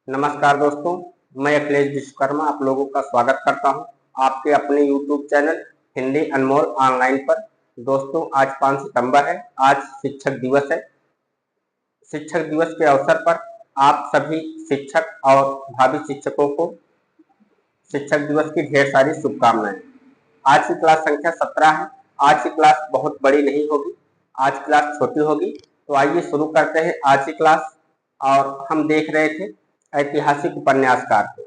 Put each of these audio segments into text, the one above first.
नमस्कार दोस्तों, मैं अखिलेश विश्वकर्मा आप लोगों का स्वागत करता हूं आपके अपने YouTube चैनल हिंदी अनमोल ऑनलाइन पर। दोस्तों, आज 5 सितंबर है। आज शिक्षक दिवस है। शिक्षक दिवस के अवसर पर आप सभी शिक्षक और भावी शिक्षकों को शिक्षक दिवस की ढेर सारी शुभकामनाएं। आज की क्लास संख्या 17 है। आज की क्लास बहुत बड़ी नहीं होगी, आज क्लास छोटी होगी। तो आइए शुरू करते हैं आज की क्लास। और हम देख रहे थे ऐतिहासिक उपन्यासकार को।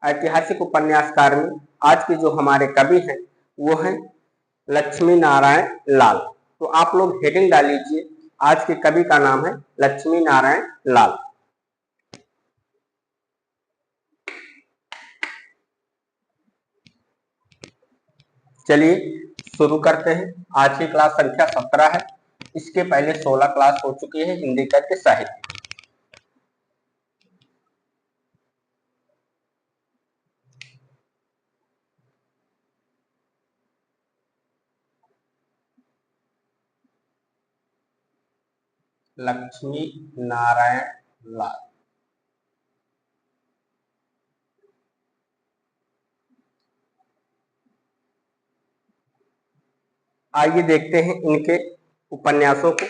ऐतिहासिक उपन्यासकार में आज के जो हमारे कवि हैं वो हैं लक्ष्मी नारायण लाल। तो आप लोग हेडिंग डाल लीजिए, आज के कवि का नाम है लक्ष्मी नारायण लाल। चलिए शुरू करते हैं। आज की क्लास संख्या 17 है। इसके पहले 16 क्लास हो चुकी है हिंदी गद्य साहित्य। लक्ष्मी नारायण लाल। आइए देखते हैं इनके उपन्यासों को।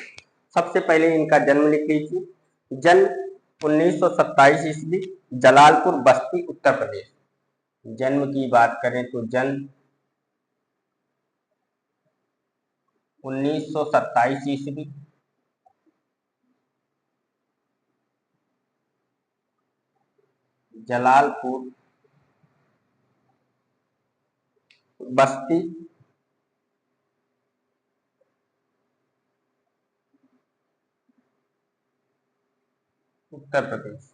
सबसे पहले इनका जन्म लिख लीजिए। जन्म 1927 ईस्वी, जलालपुर बस्ती उत्तर प्रदेश। जन्म की बात करें तो जन्म 1927 ईस्वी, जलालपुर बस्ती उत्तर प्रदेश।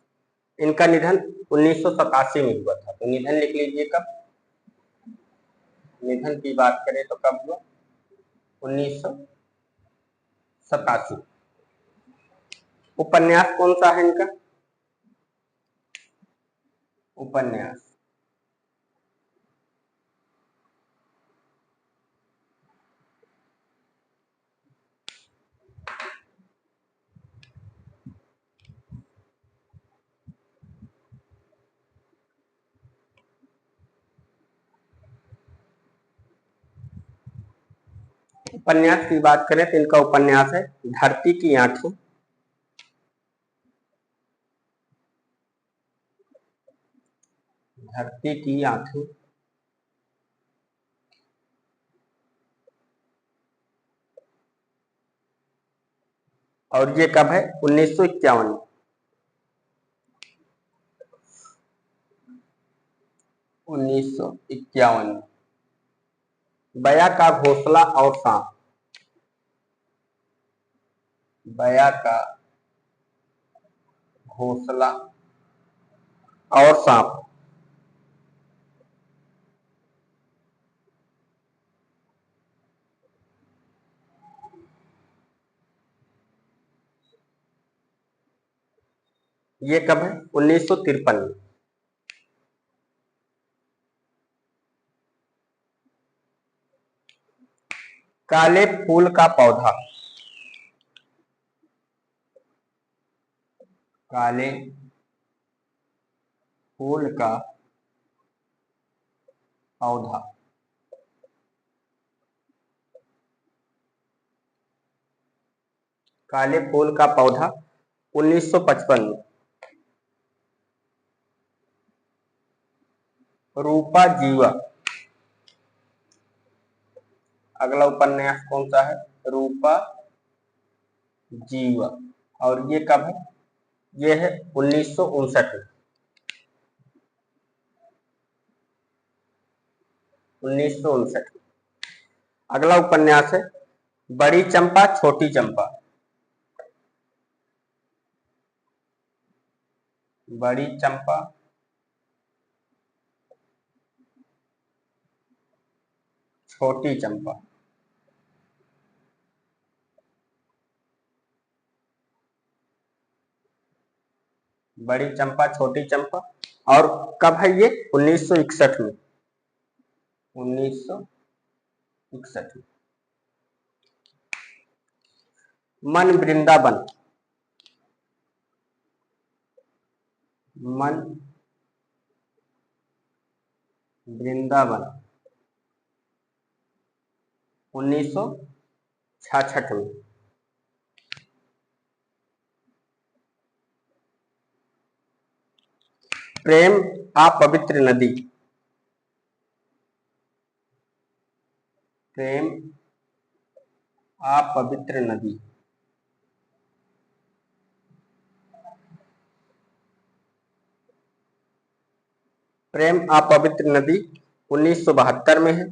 इनका निधन 1987 में हुआ था। तो निधन लिख लीजिए कब। निधन की बात करें तो कब हुआ, 1987। उपन्यास कौन सा है इनका, उपन्यास उपन्यास की बात करें तो इनका उपन्यास है धरती की आंखें। धरती की आंखें। और ये कब है, 1951 में। 1951 में। बया का घोंसला और सांप। बया का घोंसला और सांप। ये कब है, 1953 में। काले फूल का पौधा। काले फूल का पौधा। काले फूल का पौधा 1955 में। रूपा जीवा। अगला उपन्यास कौन सा है, रूपा जीवा। और ये कब है, ये है 1959 में। 1959। अगला उपन्यास है बड़ी चंपा छोटी चंपा। बड़ी चंपा छोटी चंपा। बड़ी चंपा छोटी चंपा। और कब है ये, 1961 में। 1961 में। मन वृंदावन। मन वृंदावन 1966 में। प्रेम आ पवित्र नदी, प्रेम आ पवित्र नदी प्रेम आ पवित्र नदी 1972 में है।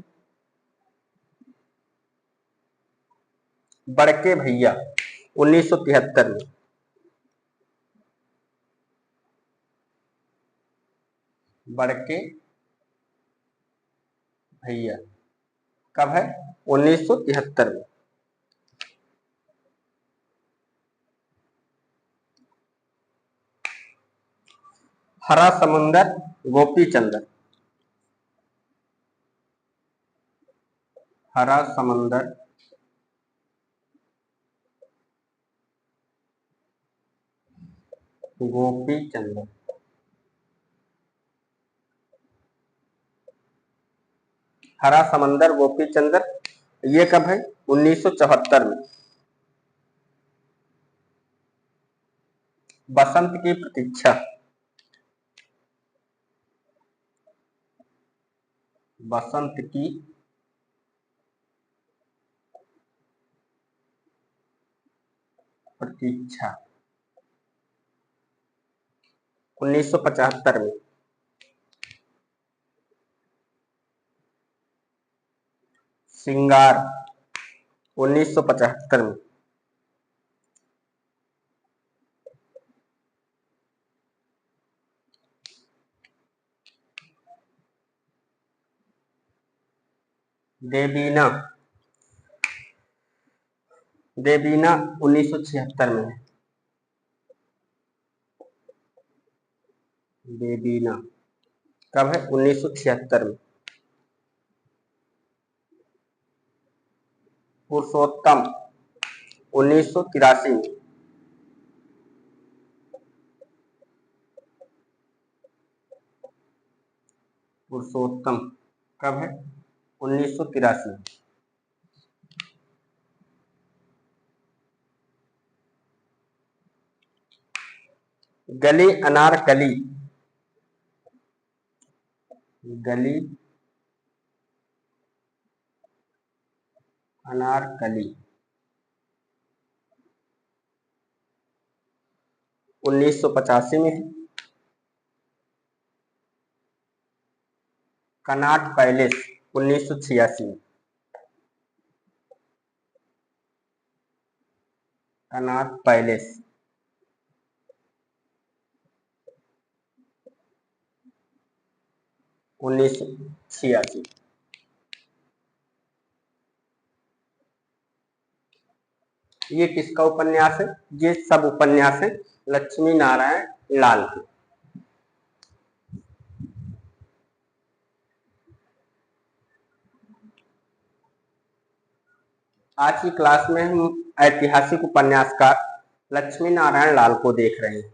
बड़के भैया 1973 में। बड़के भैया कब है? 1973 में। हरा समंदर गोपीचंद्र, हरा समंदर गोपीचंद्र हरा समंदर गोपीचंद्र ये कब है? 1974 में। बसंत की प्रतीक्षा, बसंत की प्रतीक्षा 1975 में। सिंगार 1975 में। देवीना, देवीना 1976 में है। देवीना कब है? 1976 में। पुरुषोत्तम 1983 में। पुरुषोत्तम कब है? 1983 में। गली अनारकली, गली अनारकली 1985 में है। कनॉट पैलेस 1986 में। Connaught palace 1986। ये किसका उपन्यास है? ये सब उपन्यास है लक्ष्मी नारायण लाल के। आज की क्लास में हम ऐतिहासिक उपन्यासकार लक्ष्मी नारायण लाल को देख रहे हैं।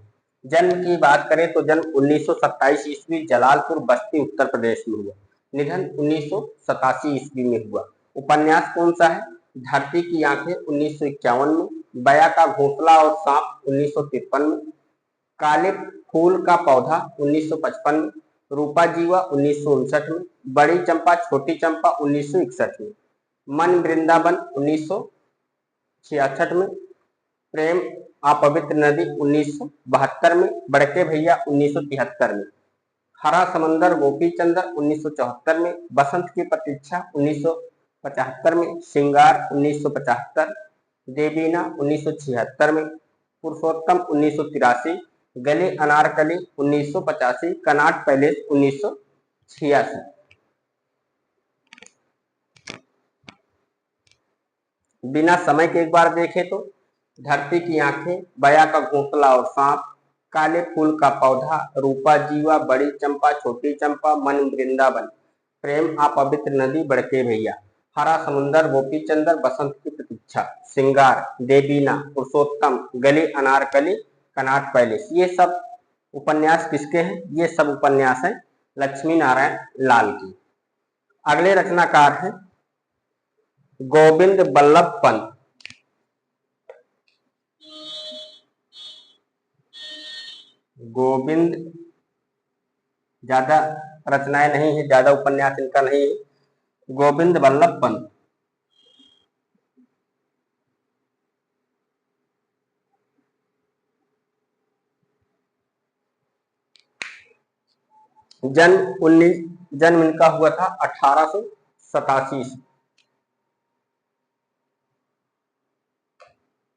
जन्म की बात करें तो जन्म 1927 ईस्वी जलालपुर बस्ती उत्तर प्रदेश में हुआ। निधन 1987 ईस्वी में हुआ। उपन्यास कौन सा है? धरती की आंखें 1951 में, बया का घोंसला और सांप 1953 में, काले फूल का पौधा 1955 में, रूपा जीवा 1959 में, बड़ी चंपा छोटी चंपा 1961 में, मन वृंदावन 1966 में, प्रेम अपवित्र नदी 1972 में, बड़के भैया 1973 में, हरा समंदर गोपीचंद्र 1974 में, बसंत की प्रतीक्षा 1975 में, सिंगार 1975, देवीना 1976 में, पुरुषोत्तम 1983, गली अनारकली 1985, कनॉट पैलेस 1986। बिना समय के एक बार देखें तो धरती की आंखें, बया का घोंसला और सांप, काले फूल का पौधा, रूपा जीवा, बड़ी चंपा छोटी चंपा, मन वृंदावन, प्रेम अपवित्र नदी, बड़के भैया, हरा समुंदर गोपीचंद्र, बसंत की प्रतीक्षा, सिंगार, देवीना, पुरुषोत्तम, गली अनारकली, कनॉट पैलेस, ये सब उपन्यास किसके हैं? ये सब उपन्यास हैं लक्ष्मी नारायण लाल की। अगले रचनाकार हैं गोविंद बल्लभ पंत। गोविंद ज्यादा रचनाएं नहीं है, ज्यादा उपन्यास इनका नहीं है। गोविंद बल्लभ पंत जन्म इनका हुआ था 1887 से।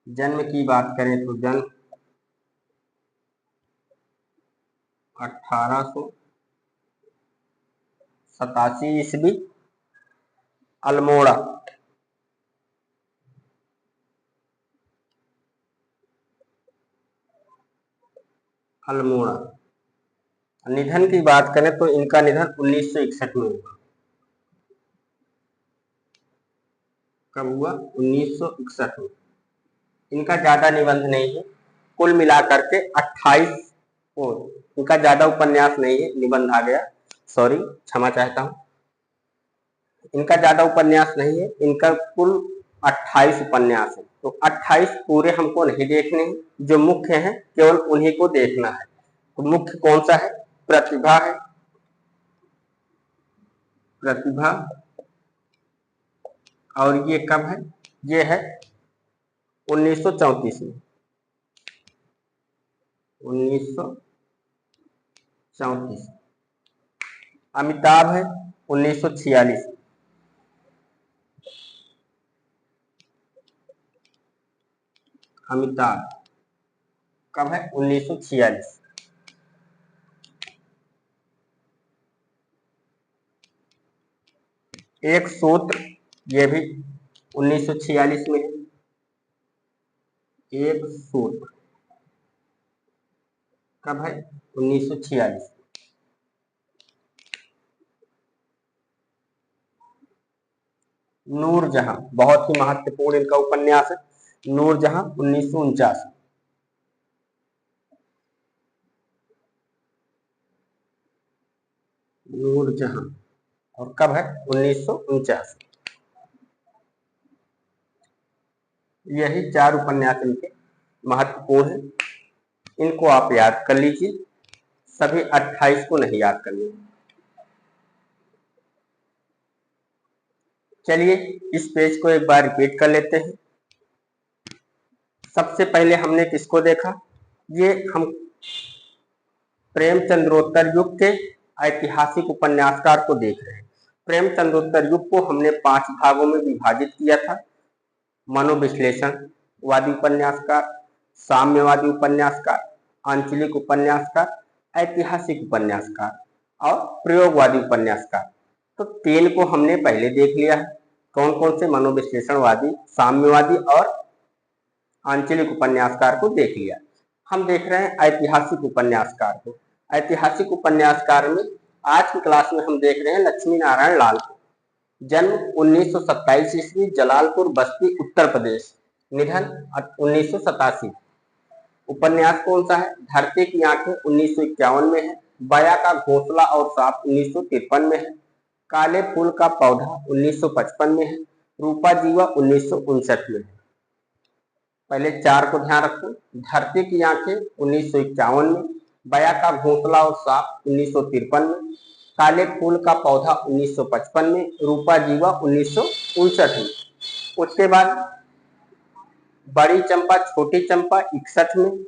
जन्म की बात करें तो जन्म 1887 ईस्वी, अल्मोड़ा। अल्मोड़ा। निधन की बात करें तो इनका निधन 1961 में हुआ। कब हुआ? 1961 में। इनका ज्यादा निबंध नहीं है, कुल मिलाकर के 28। इनका ज्यादा उपन्यास नहीं है, निबंध आ गया, सॉरी, क्षमा चाहता हूं। इनका ज्यादा उपन्यास नहीं है, इनका कुल 28 उपन्यास है। तो 28 पूरे हमको नहीं देखने हैं, जो मुख्य हैं केवल उन्हीं को देखना है। तो मुख्य कौन सा है? प्रतिभा है। प्रतिभा। और ये कब है? ये है 1934 में। 1934। अमिताभ है 1946। अमिताभ कब है? 1946। एक सूत्र, ये भी 1946 में है। एक सूत्र कब है? 1946। नूरजहां बहुत ही महत्वपूर्ण इनका उपन्यास है। नूरजहां 1949। नूरजहां और कब है? 1949। यही 4 उपन्यास इनके महत्वपूर्ण है। इनको आप याद कर लीजिए, सभी 28 को नहीं याद करनी। चलिए इस पेज को एक बार रिपीट कर लेते हैं। सबसे पहले हमने किसको देखा? ये हम प्रेमचंद्रोत्तर युग के ऐतिहासिक उपन्यासकार को देख रहे हैं। प्रेमचंद्रोत्तर युग को हमने 5 भागों में विभाजित किया था। मनोविश्लेषणवादी उपन्यासकार, साम्यवादी उपन्यासकार, आंचलिक उपन्यासकार, ऐतिहासिक उपन्यासकार और प्रयोगवादी उपन्यासकार। तो 3 को हमने पहले देख लिया है। कौन कौन से? मनोविश्लेषणवादी, साम्यवादी और आंचलिक उपन्यासकार को देख लिया। हम देख रहे हैं ऐतिहासिक उपन्यासकार को। ऐतिहासिक उपन्यासकार में आज की क्लास में हम देख रहे हैं लक्ष्मी नारायण लाल को। जन्म 1927 ईस्वी, जलालपुर बस्ती उत्तर प्रदेश। निधन 1987। उपन्यास कौन सा है? धरती की आंखें 1951 में है। बया का घोंसला और सांप 1953 में है। काले फूल का पौधा 1955 में है। रूपा जीवा 1959 में है। पहले 4 को ध्यान रखो। धरती की आंखें 1951 में, बया का घोंसला और सांप 1953 में, काले फूल का पौधा 1955 में, रूपा जीवा 1959 में। उसके बाद बड़ी चंपा छोटी चंपा 61 में,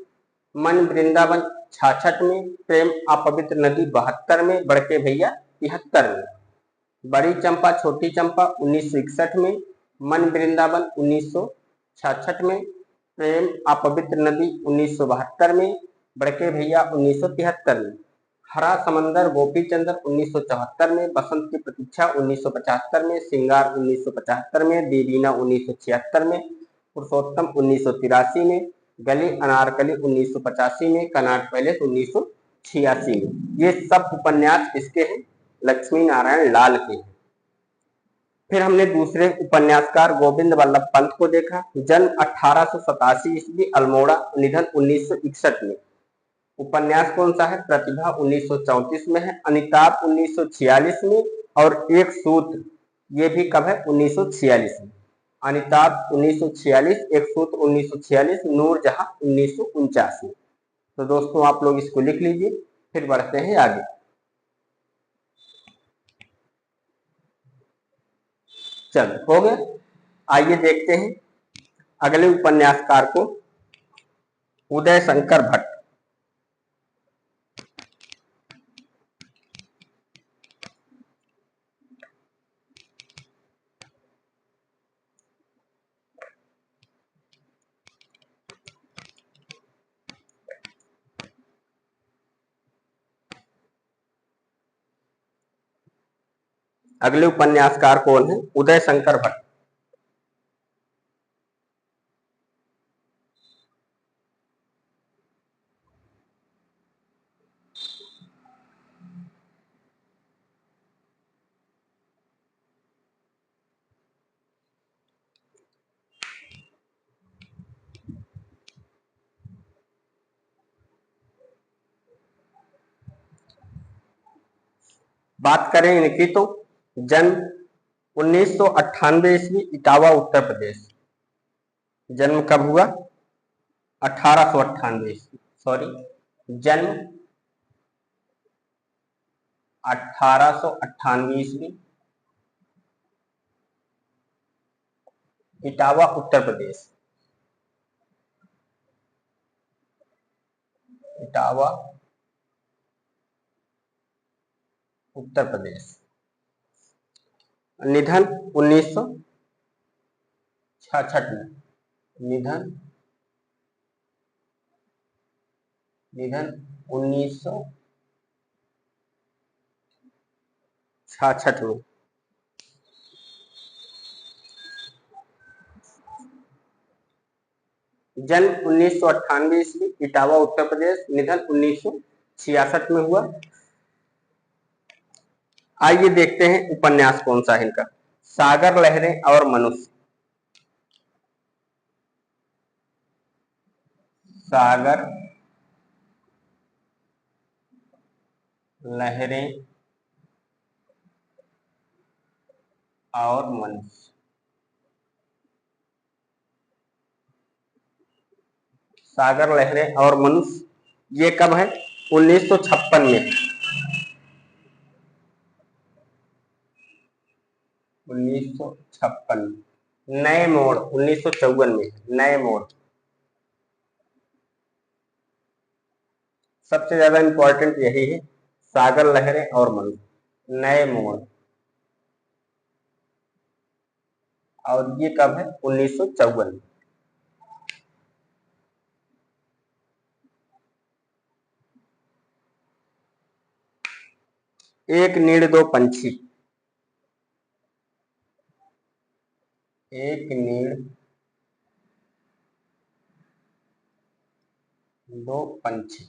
मन वृंदावन 66 में, प्रेम अपवित्र नदी 72 में, बड़के भैया 73 में। बड़ी चंपा छोटी चंपा 1961 में, मन वृंदावन 1966 में, प्रेम अपवित्र नदी 1972 में, बड़के भैया 1973 में। हरा समंदर गोपीचंद्र 1974 में, बसंत की प्रतीक्षा 1975 में, सिंगार 1975 में, देवीना 1976 में, पुरुषोत्तम 1983 में, गली अनारकली 1985 में, कनाट पैलेस 1986 में। ये सब उपन्यास किसके हैं? लक्ष्मी नारायण लाल के हैं। फिर हमने दूसरे उपन्यासकार गोविंद बल्लभ पंत को देखा। जन्म 1887 ईस्वी, अल्मोड़ा। निधन 1961 में। उपन्यास कौन सा है? प्रतिभा 1934 में है, अमिताभ 1946 में, और एक सूत्र ये भी कब है? 1946 में। अमिताभ 1946, एक सूत्र 1946, नूरजहां 1949 में। तो दोस्तों आप लोग इसको लिख लीजिए, फिर बढ़ते हैं आगे। चलो हो गया। आइए देखते हैं अगले उपन्यासकार को, उदय शंकर भट्ट। अगले उपन्यासकार कौन है? उदय शंकर भट्ट। बात करें इनकी तो जन्म 1998 ईस्वी, इटावा उत्तर प्रदेश। जन्म कब हुआ? 1898 ईस्वी, सॉरी, जन्म 1898 ईस्वी, इटावा उत्तर प्रदेश। इटावा उत्तर प्रदेश। निधन 1966 में। निधन 1966 में। जन्म 1998 ईस्वी, इटावा उत्तर प्रदेश। निधन 1966 में हुआ। आइए देखते हैं उपन्यास कौन सा है इनका। सागर लहरें और मनुष्य। सागर लहरें और मनुष्य। सागर लहरें और मनुष्य ये कब है? 1956 में। 1956 में। नए मोड़ 1954 में। नए मोड़ सबसे ज्यादा इंपॉर्टेंट यही है, सागर लहरें और मनुष्य। नए मोड़, और ये कब है? 1954 में। एक नीड़ दो पंछी। एक नीड़ दो पंछी।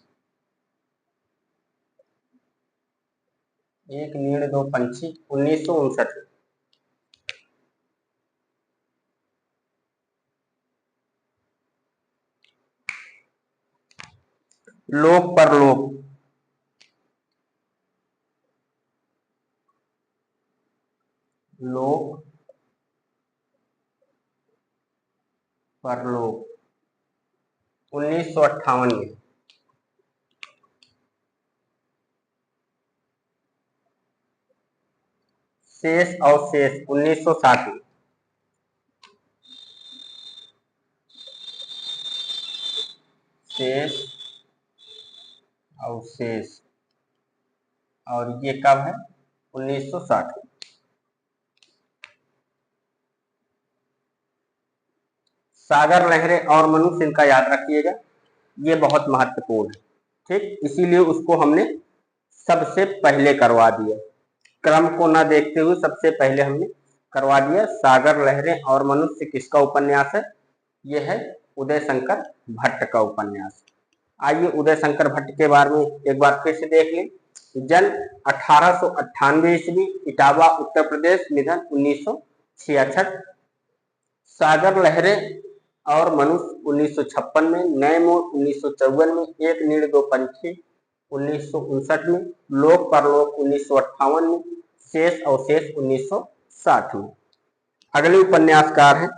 एक नीड़ दो पंछी 1959। लोक परलोक। लोक परलोक 1958 में। शेष अवशेष 1960 में। शेष अवशेष, और ये कब है? 1960 में। सागर लहरें और मनुष्य, इनका याद रखिएगा, ये बहुत महत्वपूर्ण है। ठीक, इसीलिए उसको हमने सबसे पहले करवा दिया, क्रम को ना देखते हुए सबसे पहले हमने करवा दिया। सागर लहरें और मनुष्य किसका उपन्यास है? यह है उदय शंकर भट्ट का उपन्यास। आइए उदय शंकर भट्ट के बारे में एक बार फिर से देख लें। जन्म 1898 ईस्वी, इटावा उत्तर प्रदेश। निधन 1966। सागर लहरें और मनुष्य 1956 में, नए मोड़ 1954 में, एक नीड़ दो पंछी 1959 में, लोक परलोक 1958 में, शेष अवशेष 1960 में। अगले उपन्यासकार हैं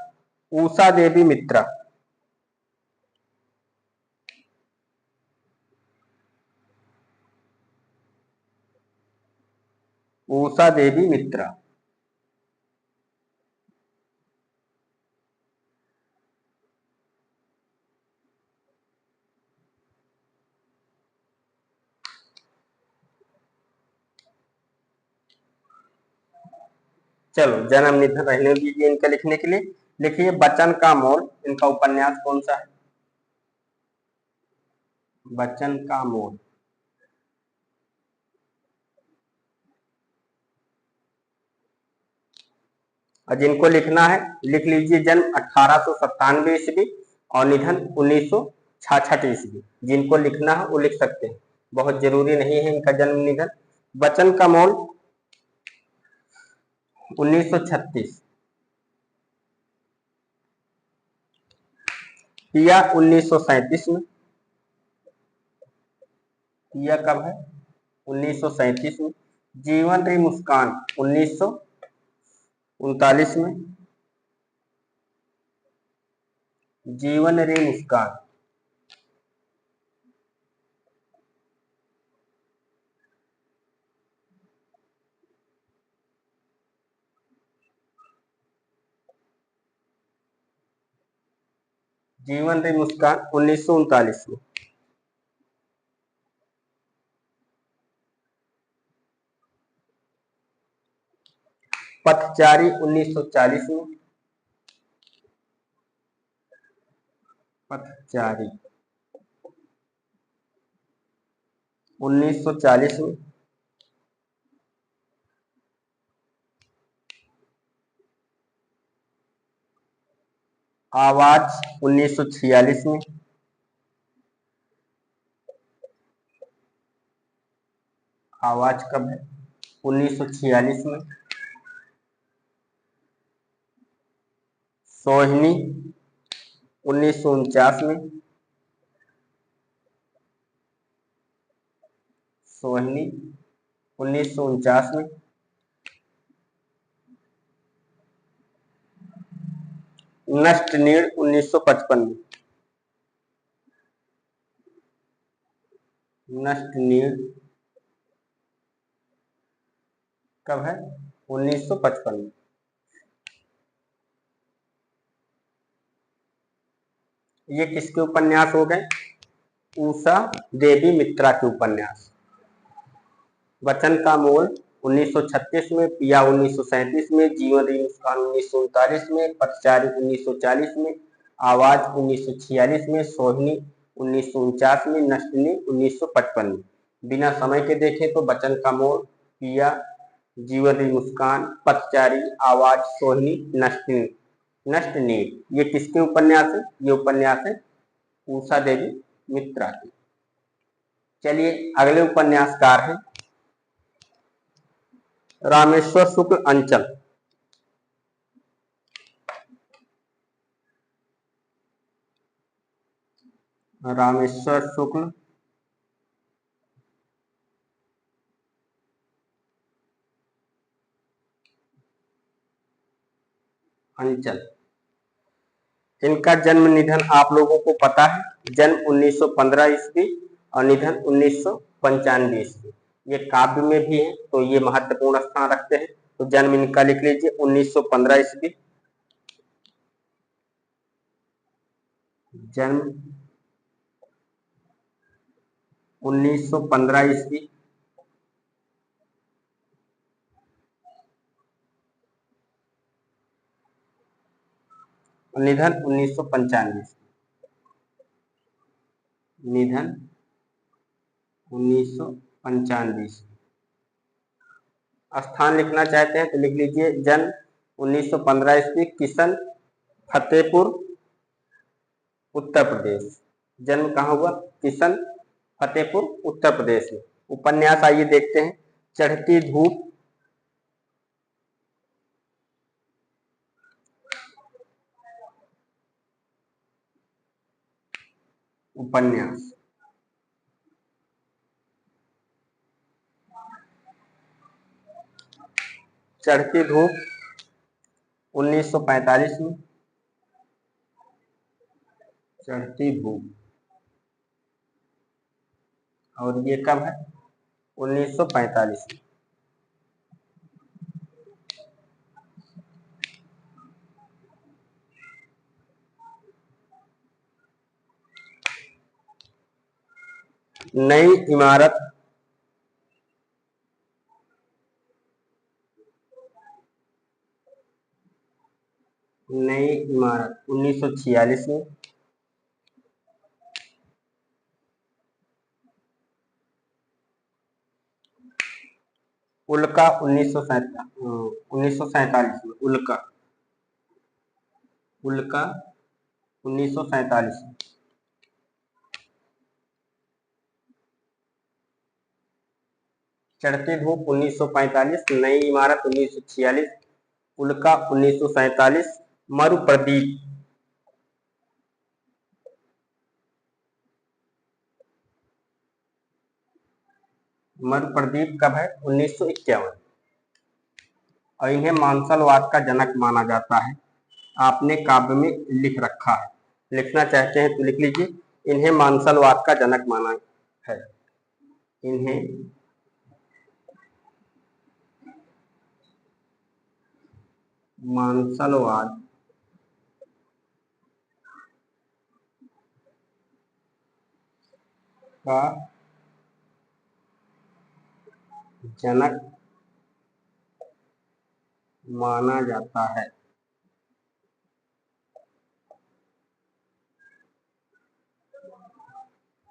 उषा देवी मित्रा। उषा देवी मित्रा। चलो जन्म निधन रहने दीजिए इनका लिखने के लिए। लिखिए बचन का मोल, इनका उपन्यास कौन सा है? बचन का मोल। और जिनको लिखना है लिख लीजिए जन्म 1897 ईस्वी और निधन 1966 ईस्वी। जिनको लिखना है वो लिख सकते हैं, बहुत जरूरी नहीं है इनका जन्म निधन। बचन का मोल 1936, पिया 1937 में। पिया कब है? 1937 में। जीवन री मुस्कान 1939 में। जीवन रे मुस्कान। जीवन रे मुस्कान 1939 में। पथचारी 1940 में। पथचारी 1940 में। आवाज 1946 में। आवाज कब है? 1946 में। सोहिनी 1949 में। सोहिनी 1949 में। नष्ट नीड़ 1955 में। नष्ट नीड़ कब है? 1955 में। ये किसके उपन्यास हो गए? उषा देवी मित्रा के उपन्यास। वचन का मोल 1936 में, पिया 1937 में, जीवन री मुस्कान 1939 में, पथचारी 1940 में, आवाज 1946 में, सोहिनी 1949 में, नष्टनी 1955 में। बिना समय के देखें तो वचन का मोल, पिया, जीवन री मुस्कान, पथचारी, आवाज, सोहिनी, नष्टनी। नष्टनी ये किसके उपन्यास है? ये उपन्यास है उषा देवी मित्रा की। चलिए अगले उपन्यासकार हैं रामेश्वर शुक्ल अंचल। रामेश्वर शुक्ल अंचल। इनका जन्म निधन आप लोगों को पता है। जन्म 1915 ईस्वी और निधन 1995 ईस्वी। ये काव्य में भी है तो ये महत्वपूर्ण स्थान रखते हैं। तो जन्म इनका लिख लीजिए 1915 ईस्वी। जन्म 1915 ईस्वी। निधन 1995 ईस्वी। निधन 1995 ईस्वी। स्थान लिखना चाहते हैं तो लिख लीजिए जन्म 1915 ईस्वी, किशन, फतेहपुर, उत्तर प्रदेश। जन्म कहाँ हुआ? किशन, फतेहपुर, उत्तर प्रदेश में। उपन्यास आइए देखते हैं। चढ़ती धूप, उपन्यास। चढ़ती धूप 1945 में। चढ़ती धूप, और ये कब है? 1945 में। नई इमारत नई इमारत 1946 में। उल्का 1947 में। उल्का 1947 में। चढ़ती धूप 1945, नई इमारत 1946, उल्का 1947, मरुप्रदीप कब है? 1951। और इन्हें मांसलवाद का जनक माना जाता है। आपने काव्य में लिख रखा है, लिखना चाहते हैं तो लिख लीजिए। इन्हें मांसलवाद का जनक माना है। इन्हें मांसलवाद का जनक माना जाता है।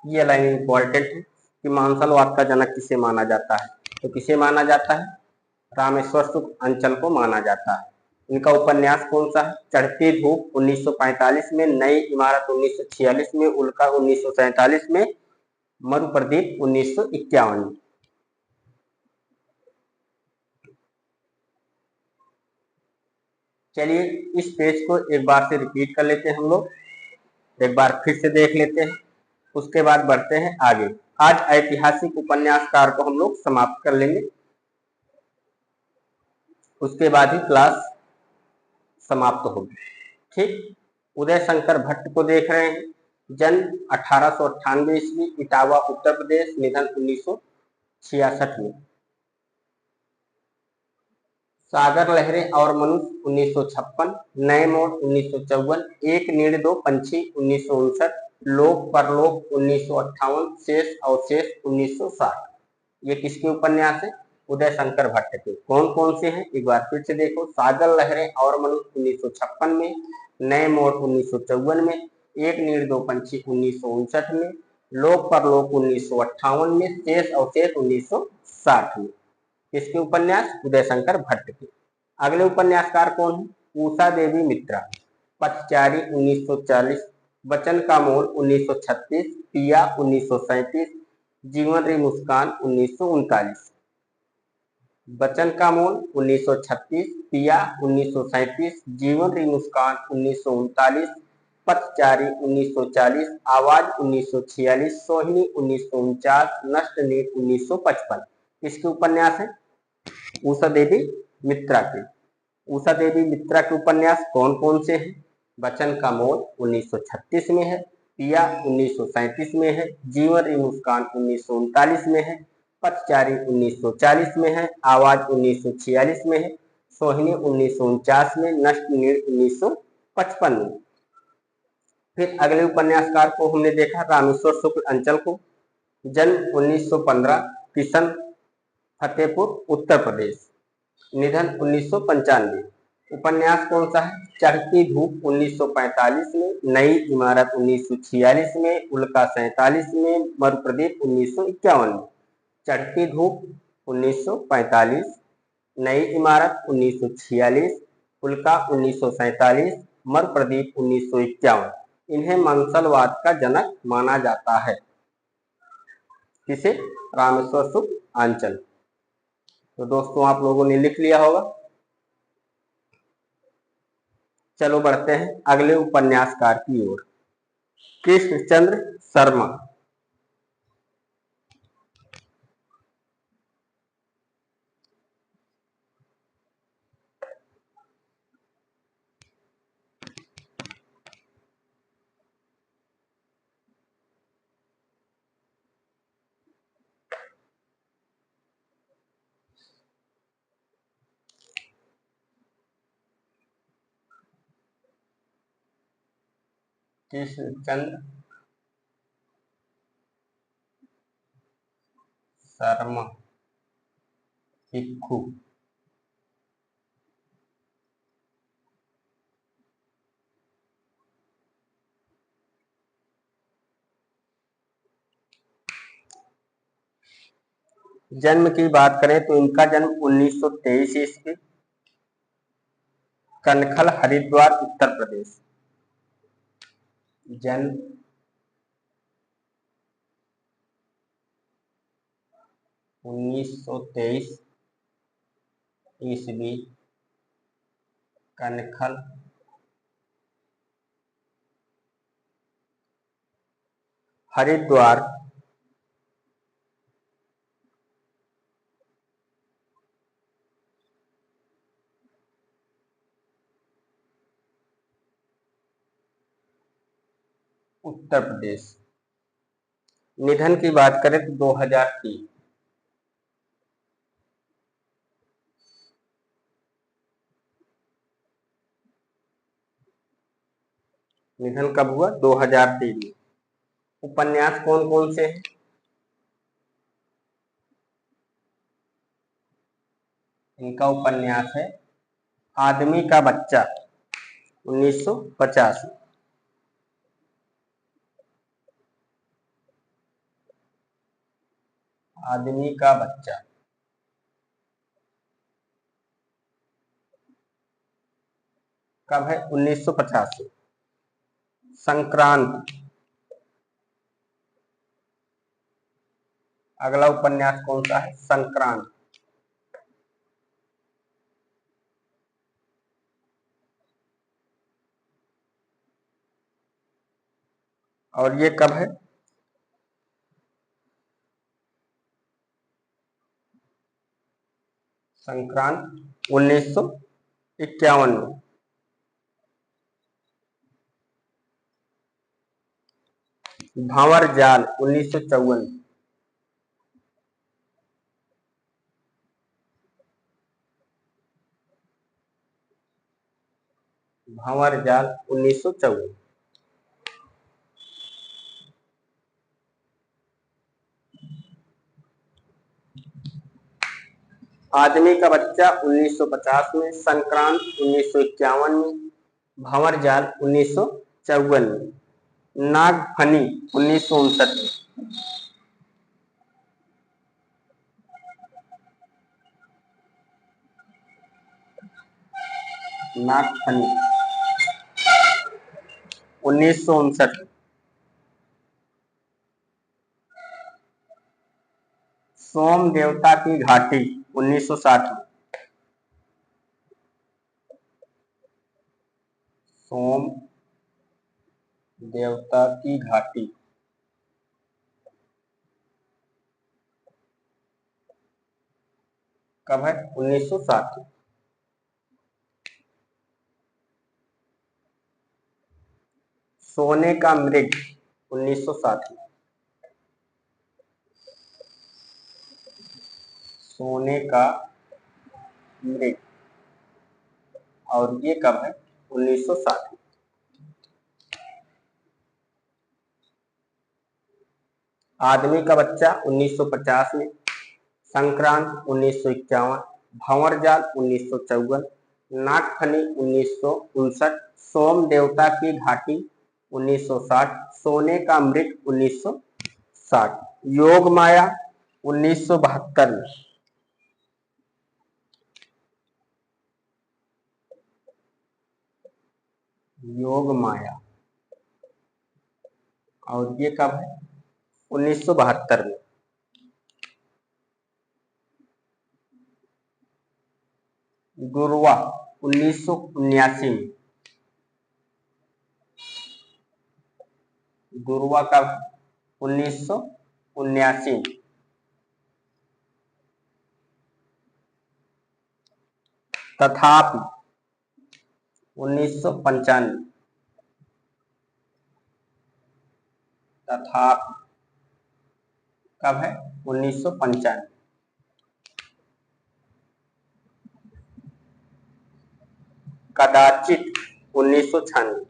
ये लाइन इंपॉर्टेंट है कि मांसलवाद का जनक किसे माना जाता है। तो किसे माना जाता है? रामेश्वर शुक्ल अंचल को माना जाता है। इनका उपन्यास कौन सा है? चढ़ती धूप 1945 में, नई इमारत 1946 में, उल्का 1947 में, मरुप्रदीप 1951 में। चलिए इस पेज को एक बार से रिपीट कर लेते हैं हम लोग, एक बार फिर से देख लेते हैं, उसके बाद बढ़ते हैं आगे। आज ऐतिहासिक उपन्यासकार को हम लोग समाप्त कर लेंगे, उसके बाद ही क्लास समाप्त होगी। ठीक, उदय शंकर भट्ट को देख रहे हैं। जन्म 1898 ईस्वी, इटावा उत्तर प्रदेश, निधन 1966 में। सागर लहरें और मनुष्य 1956, नए मोड़ 1954, एक नीड़ दो पंछी 1959, लोक परलोक 1958, शेष अवशेष 1960। ये किसके उपन्यास है? उदय शंकर भट्ट के। कौन कौन से हैं एक बार फिर से देखो। सागर लहरें और मनुष्य 1956 में, नए मोड़ 1954 में, एक नीड़ दो पंछी 1959 में, लोक परलोक 1958 में, शेष अवशेष 1960 में। किसके उपन्यास? उदय शंकर भट्ट के। अगले उपन्यासकार कौन है? उषा देवी मित्रा। पथचारी 1940, वचन का मोल 1936, पिया 1937, जीवन री मुस्कान 1939। वचन का मोल 1936, पिया 1937, जीवन री मुस्कान 1939, पथचारी 1940, आवाज 1946, सोहिनी 1949, नष्ट नीड 1955। किसके उपन्यास है? उषा देवी मित्रा के। उषा देवी मित्रा के उपन्यास कौन कौन से हैं? वचन का मोल 1936 में है, पिया 1937 में है, जीवन री मुस्कान 1939 में है, पथचारी 1940 में है, आवाज 1946 में है, सोहिनी 1949 में, नष्ट नीड़ 1955 में। फिर अगले उपन्यासकार को हमने देखा रामेश्वर शुक्ल अंचल को। जन्म 1915, किशन फतेहपुर उत्तर प्रदेश, निधन 1995। उपन्यास कौन सा है? चढ़ती धूप 1945 में, नई इमारत 1946 में, उल्का 47 में, मरुप्रदीप 1951 में। चढ़ती धूप 1945, नई इमारत 1946, उल्का 1947, मरुप्रदीप 1951। इन्हें मांसलवाद का जनक माना जाता है। किसे? रामेश्वर शुक्ल अंचल। तो दोस्तों आप लोगों ने लिख लिया होगा। चलो बढ़ते हैं अगले उपन्यासकार की ओर। कृष्णचंद्र शर्मा। कृष्णचंद्र शर्मा भिक्खु। जन्म की बात करें तो इनका जन्म 1923 ईस्वी, कनखल, हरिद्वार, उत्तर प्रदेश। जन्म 1923 ईस्वी, कनखल, हरिद्वार, उत्तर प्रदेश। निधन की बात करें तो 2003। निधन कब हुआ? 2003 में। उपन्यास कौन कौन से हैं? इनका उपन्यास है आदमी का बच्चा, 1950। आदमी का बच्चा। कब है? 1950। संक्रांत। अगला उपन्यास कौन सा है? संक्रांत। और ये कब है? संक्रांत 1951 में। भंवर जाल 1954। भंवर जाल 1954। आदमी का बच्चा 1950 में, संक्रांत 1951 में, भंवर जाल 1954 में, नागफनी 1959 में। नागफनी 1959। सोम देवता की घाटी 1960 में। सोम देवता की घाटी कब है? 1960। सोने का मृग 1960। सोने का मृग, और ये कब है? 1960। आदमी का बच्चा 1950 में, संक्रांत 1951, भंवर जाल 1954, नागफनी 1959, सोम देवता की घाटी 1960, सोने का मृग 1960, योग माया 1972 में। योग माया, और ये कब है? 1972 में। दुर्वा 1979 में। दुर्वा कब? 1979। तथापि 1995। तथापि कब है? 1995। कदाचित 1996।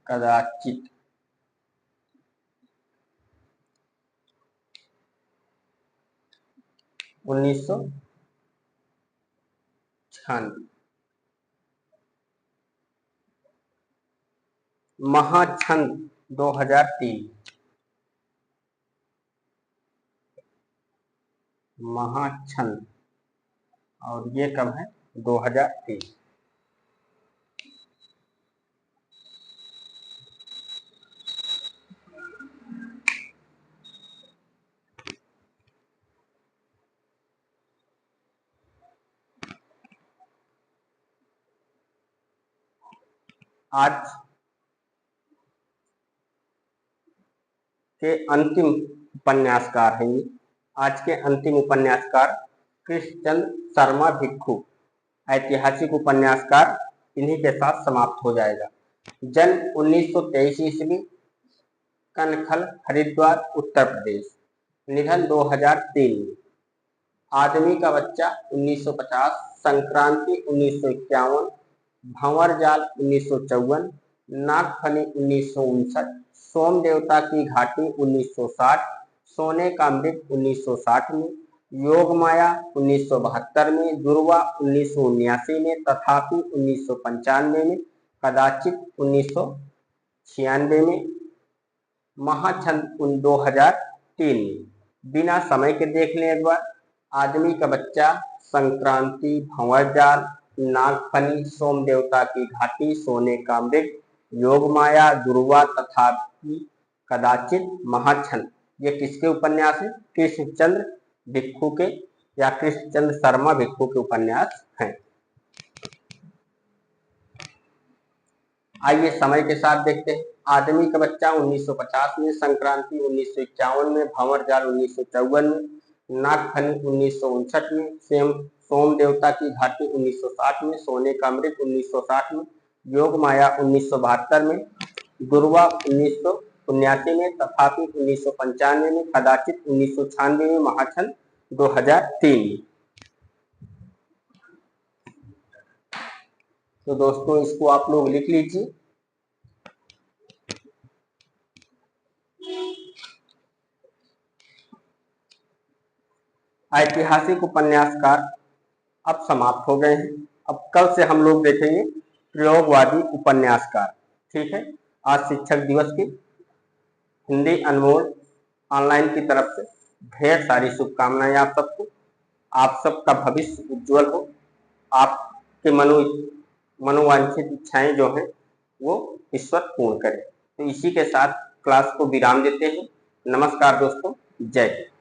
कदाचित 1996। महाछंद 2003। महाछंद, और ये कब है? 2003। आज के अंतिम उपन्यासकार हैं ये। आज के अंतिम उपन्यासकार कृष्णचंद्र शर्मा भिक्षु, ऐतिहासिक उपन्यासकार, इन्हीं के साथ समाप्त हो जाएगा। जन्म 1923 ईस्वी, कनखल, हरिद्वार, उत्तर प्रदेश। निधन 2003 में। आदमी का बच्चा 1950, संक्रांति 1951, भंवर जाल 1954, नागफनी 1959, सोम देवता की घाटी 1960, सोने का मृग 1960 में, योग माया 1972 में, दुर्वा 1979 में, तथापि 1995 में, कदाचित 1996 में, महाछंद 2003 में। बिना समय के देख लें एक बार। आदमी का बच्चा, संक्रांति, भंवर जाल, नागफनी, सोम देवता की घाटी, सोने का मृग, योग माया, दुर्वा, तथापि, कदाचित, महाछंद। ये किसके उपन्यास है? कृष्णचंद्र भिक्षु के, या कृष्णचंद्र शर्मा भिक्षु के उपन्यास हैं। आइए समय के साथ देखते हैं। आदमी का बच्चा 1950 में, संक्रांति 1951 में, भंवर जाल 1954 में, नागफनी 1959 में, सोम देवता की घाटी 1960 में, सोने का मृग 1960 में, योग माया 1972 में, दुर्वा 1979 में, तथापि 1995 में, कदाचित 1996 में, महाछंद 2003 में। तो दोस्तों इसको आप लोग लिख लीजिए। ऐतिहासिक उपन्यासकार अब समाप्त हो गए हैं। अब कल से हम लोग देखेंगे प्रयोगवादी उपन्यासकार। ठीक है। आज शिक्षक दिवस की हिंदी अनमोल ऑनलाइन की तरफ से ढेर सारी शुभकामनाएं आप सबको। आप सबका भविष्य उज्जवल हो। आपके मनोवांछित इच्छाएं जो हैं वो ईश्वर पूर्ण करे। तो इसी के साथ क्लास को विराम देते हैं। नमस्कार दोस्तों, जय हिंद।